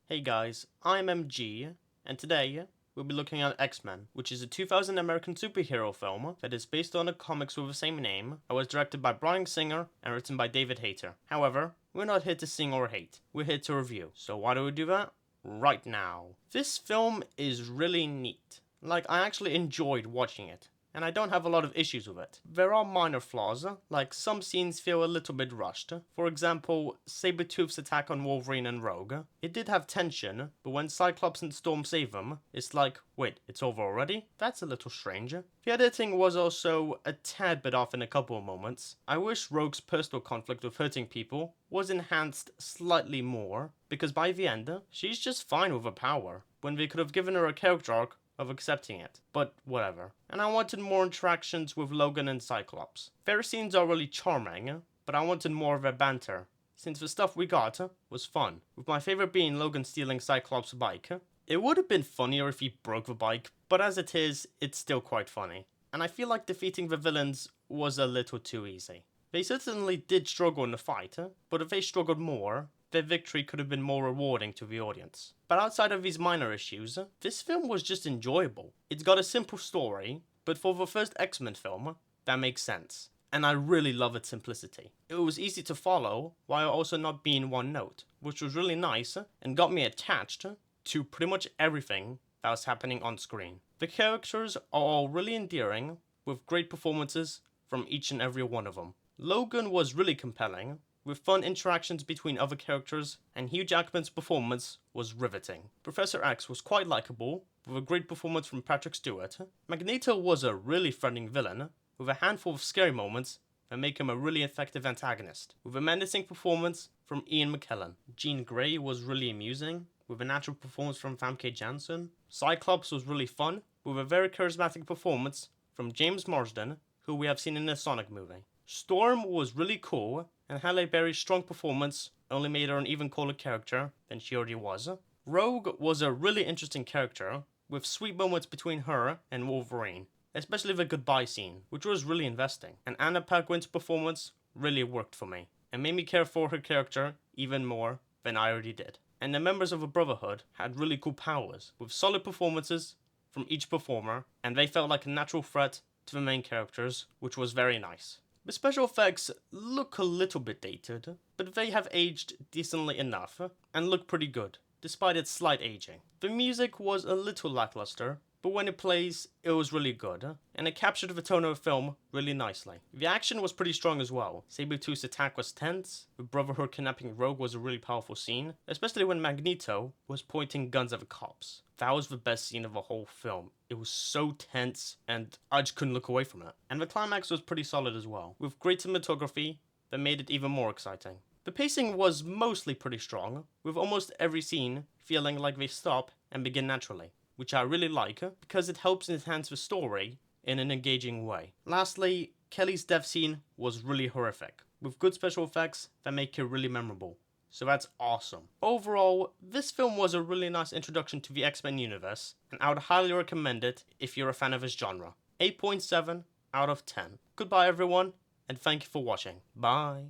Hey guys, I'm MG, and today we'll be looking at X-Men, which is a 2000 American superhero film that is based on a comics with the same name, that was directed by Bryan Singer and written by David Hayter. However, we're not here to sing or hate, we're here to review. So why do we do that? Right now. This film is really neat. I actually enjoyed watching it, and I don't have a lot of issues with it. There are minor flaws, like some scenes feel a little bit rushed. For example, Sabretooth's attack on Wolverine and Rogue. It did have tension, but when Cyclops and Storm save him, it's like, wait, it's over already? That's a little strange. The editing was also a tad bit off in a couple of moments. I wish Rogue's personal conflict with hurting people was enhanced slightly more, because by the end, she's just fine with her power, when they could have given her a character arc of accepting it, but whatever. And I wanted more interactions with Logan and Cyclops. Their scenes are really charming, but I wanted more of their banter, since the stuff we got was fun, with my favorite being Logan stealing Cyclops' bike. It would have been funnier if he broke the bike, but as it is, it's still quite funny. And I feel like defeating the villains was a little too easy. They certainly did struggle in the fight, but if they struggled more, their victory could have been more rewarding to the audience. But outside of these minor issues, this film was just enjoyable. It's got a simple story, but for the first X-Men film, that makes sense. And I really love its simplicity. It was easy to follow, while also not being one note, which was really nice, and got me attached to pretty much everything that was happening on screen. The characters are all really endearing, with great performances from each and every one of them. Logan was really compelling, with fun interactions between other characters, and Hugh Jackman's performance was riveting. Professor X was quite likable, with a great performance from Patrick Stewart. Magneto was a really threatening villain, with a handful of scary moments that make him a really effective antagonist, with a menacing performance from McKellen. Jean Grey was really amusing, with a natural performance from Famke Jansson. Cyclops was really fun, with a very charismatic performance from James Marsden, who we have seen in the Sonic movie. Storm was really cool, and Halle Berry's strong performance only made her an even cooler character than she already was. Rogue was a really interesting character, with sweet moments between her and Wolverine, especially the goodbye scene, which was really investing. And Anna Paquin's performance really worked for me, and made me care for her character even more than I already did. And the members of the Brotherhood had really cool powers, with solid performances from each performer, and they felt like a natural threat to the main characters, which was very nice. The special effects look a little bit dated, but they have aged decently enough, and look pretty good, despite its slight aging. The music was a little lackluster, but when it plays, it was really good, and it captured the tone of the film really nicely. The action was pretty strong as well. Sabretooth's attack was tense, the Brotherhood kidnapping Rogue was a really powerful scene, especially when Magneto was pointing guns at the cops. That was the best scene of the whole film. It was so tense, and I just couldn't look away from it. And the climax was pretty solid as well, with great cinematography that made it even more exciting. The pacing was mostly pretty strong, with almost every scene feeling like they stop and begin naturally, which I really like because it helps enhance the story in an engaging way. Lastly, Kelly's death scene was really horrific, with good special effects that make it really memorable. So that's awesome. Overall, this film was a really nice introduction to the X-Men universe, and I would highly recommend it if you're a fan of this genre. 8.7 out of 10. Goodbye everyone, and thank you for watching. Bye.